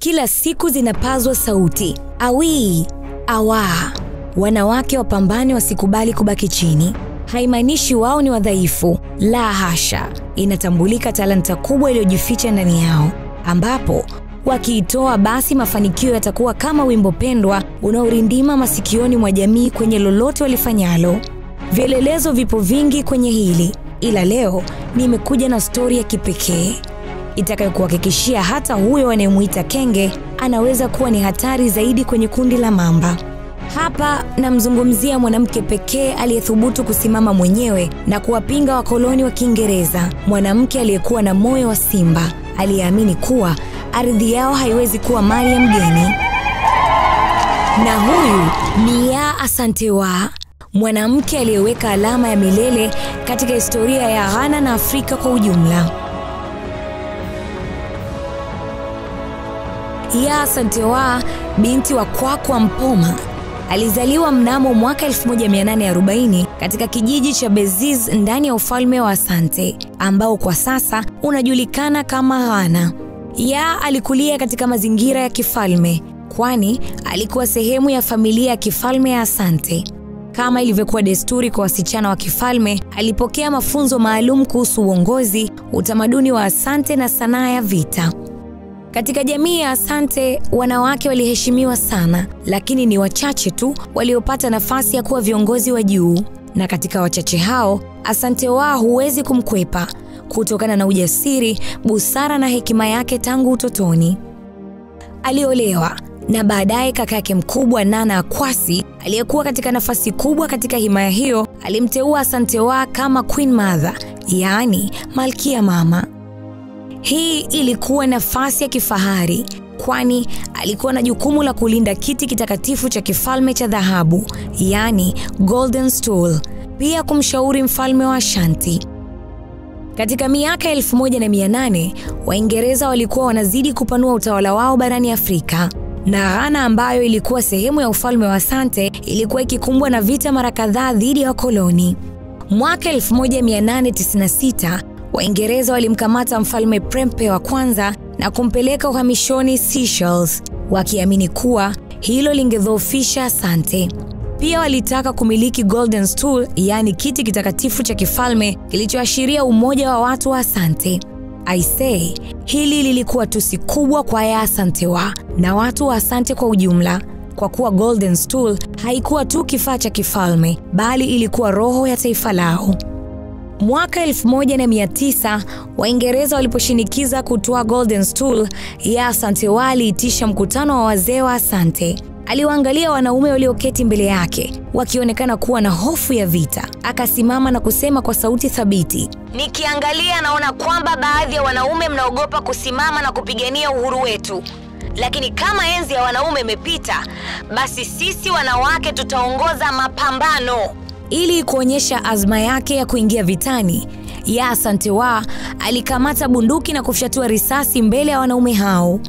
Kila siku zinapazwa sauti, awi, awa. Wanawake wapambane wasikubali kubaki chini. Haimaanishi wao ni wadhaifu, la hasha. Inatambulika talanta kubwa iliyojificha ndani yao, ambapo wakiitoa basi mafanikio yatakuwa kama wimbo pendwa unaorindima masikioni mwa jamii kwenye lolote walifanyalo. Vielelezo vipo vingi kwenye hili, ila leo nimekuja na stori ya kipekee itakayokuhakikishia hata huyo anayemuita kenge anaweza kuwa ni hatari zaidi kwenye kundi la mamba. Hapa namzungumzia mwanamke pekee aliyethubutu kusimama mwenyewe na kuwapinga wakoloni wa Kiingereza, mwanamke aliyekuwa na moyo wa simba, aliyeamini kuwa ardhi yao haiwezi kuwa mali ya mgeni. Na huyu ni Yaa Asante Waa, mwanamke aliyeweka alama ya milele katika historia ya Ghana na Afrika kwa ujumla. Yaa Asante Waa, binti wa Kwakwa Mpoma, alizaliwa mnamo mwaka 1840 katika kijiji cha Beziz ndani ya ufalme wa Asante, ambao kwa sasa unajulikana kama Ghana. Yaa alikulia katika mazingira ya kifalme, kwani alikuwa sehemu ya familia ya kifalme ya Asante. Kama ilivyokuwa desturi kwa wasichana wa kifalme, alipokea mafunzo maalum kuhusu uongozi, utamaduni wa Asante na sanaa ya vita. Katika jamii ya Asante, wanawake waliheshimiwa sana, lakini ni wachache tu waliopata nafasi ya kuwa viongozi wa juu. Na katika wachache hao, Asante Waa huwezi kumkwepa kutokana na ujasiri, busara na hekima yake tangu utotoni. Aliolewa na baadaye kaka yake mkubwa Nana Akwasi, aliyekuwa katika nafasi kubwa katika himaya hiyo, alimteua Asante Waa kama Queen Mother, yaani Malkia Mama. Hii ilikuwa nafasi ya kifahari, kwani alikuwa na jukumu la kulinda kiti kitakatifu cha kifalme cha dhahabu, yaani Golden Stool, pia kumshauri mfalme wa Ashanti. Katika miaka 1800, Waingereza walikuwa wanazidi kupanua utawala wao barani Afrika, na Ghana ambayo ilikuwa sehemu ya ufalme wa Asante ilikuwa ikikumbwa na vita mara kadhaa dhidi ya wakoloni. Mwaka 1896, Waingereza walimkamata mfalme Prempe wa kwanza na kumpeleka uhamishoni Seychelles, wakiamini kuwa hilo lingedhoofisha Asante. Pia walitaka kumiliki Golden Stool, yaani kiti kitakatifu cha kifalme kilichoashiria umoja wa watu wa Asante. Aisee, hili lilikuwa tusi kubwa kwa Yaa Asante Waa na watu wa Asante kwa ujumla, kwa kuwa Golden Stool haikuwa tu kifaa cha kifalme, bali ilikuwa roho ya taifa lao. Mwaka 1900, Waingereza waliposhinikiza kutoa Golden Stool, Yaa Asante Waa aliitisha mkutano wa wazee wa Asante. Aliwaangalia wanaume walioketi mbele yake, wakionekana kuwa na hofu ya vita. Akasimama na kusema kwa sauti thabiti, "Nikiangalia naona kwamba baadhi ya wanaume mnaogopa kusimama na kupigania uhuru wetu. Lakini kama enzi ya wanaume imepita, basi sisi wanawake tutaongoza mapambano." Ili kuonyesha azma yake ya kuingia vitani, Yaa Asante Waa alikamata bunduki na kufyatua risasi mbele ya wanaume hao.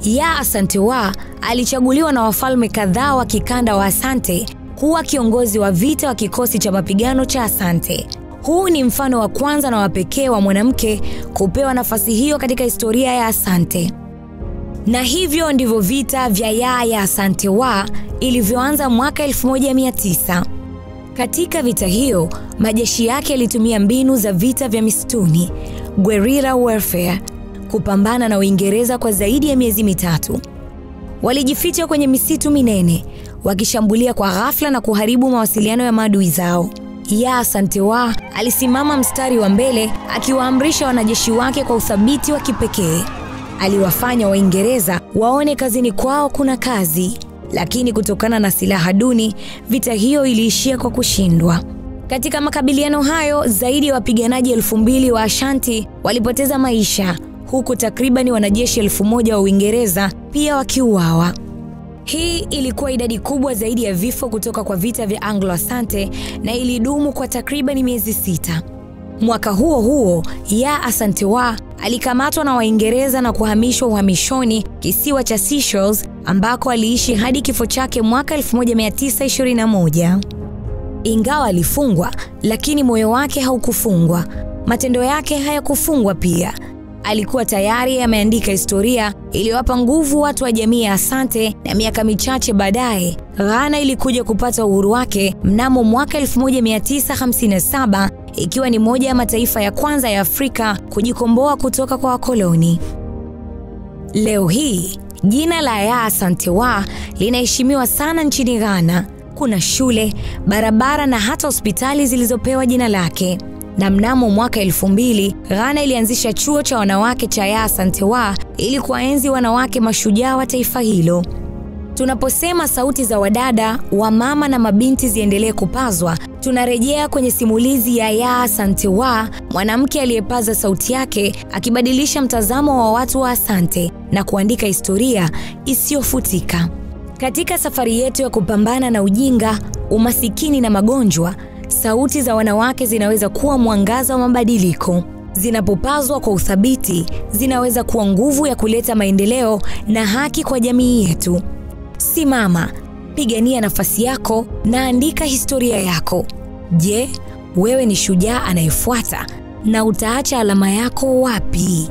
Yaa Asante Waa alichaguliwa na wafalme kadhaa wa kikanda wa Asante kuwa kiongozi wa vita wa kikosi cha mapigano cha Asante. Huu ni mfano wa kwanza na wa pekee wa mwanamke kupewa nafasi hiyo katika historia ya Asante. Na hivyo ndivyo vita vya Yaa Asante Waa ilivyoanza mwaka 1900. Katika vita hiyo, majeshi yake yalitumia mbinu za vita vya misituni, guerrilla warfare, kupambana na Uingereza kwa zaidi ya miezi mitatu. Walijificha kwenye misitu minene, wakishambulia kwa ghafla na kuharibu mawasiliano ya maadui zao. Yaa Asante Waa alisimama mstari wa mbele, akiwaamrisha wanajeshi wake kwa uthabiti wa kipekee. Aliwafanya Waingereza waone kazini kwao kuna kazi, lakini kutokana na silaha duni, vita hiyo iliishia kwa kushindwa. Katika makabiliano hayo, zaidi ya wapiganaji 2000 wa Ashanti walipoteza maisha, huku takribani wanajeshi 1000 wa Uingereza pia wakiuawa. Hii ilikuwa idadi kubwa zaidi ya vifo kutoka kwa vita vya Anglo-Asante na ilidumu kwa takribani miezi 6. Mwaka huo huo, Yaa Asante Waa alikamatwa na Waingereza na kuhamishwa uhamishoni kisiwa cha Seychelles, ambako aliishi hadi kifo chake mwaka 1921. Ingawa alifungwa, lakini moyo wake haukufungwa. Matendo yake hayakufungwa pia. alikuwa tayari ameandika historia iliyowapa nguvu watu wa jamii ya Asante, na miaka michache baadaye Ghana ilikuja kupata uhuru wake mnamo mwaka 1957, ikiwa ni moja ya mataifa ya kwanza ya Afrika kujikomboa kutoka kwa wakoloni. Leo hii jina la Yaya Asante Wa linaheshimiwa sana nchini Ghana. Kuna shule, barabara na hata hospitali zilizopewa jina lake. Na mnamo mwaka 2000 Ghana ilianzisha chuo cha wanawake cha Yaya Asante Wa ili kuwaenzi wanawake mashujaa wa taifa hilo. Tunaposema sauti za wadada, wamama na mabinti ziendelee kupazwa, tunarejea kwenye simulizi ya Yaya Asante Wa, mwanamke aliyepaza sauti yake akibadilisha mtazamo wa watu wa Asante na kuandika historia isiyofutika. Katika safari yetu ya kupambana na ujinga, umasikini na magonjwa, sauti za wanawake zinaweza kuwa mwangaza wa mabadiliko. Zinapopazwa kwa uthabiti, zinaweza kuwa nguvu ya kuleta maendeleo na haki kwa jamii yetu. Simama, pigania nafasi yako na andika historia yako. Je, wewe ni shujaa anayefuata, na utaacha alama yako wapi?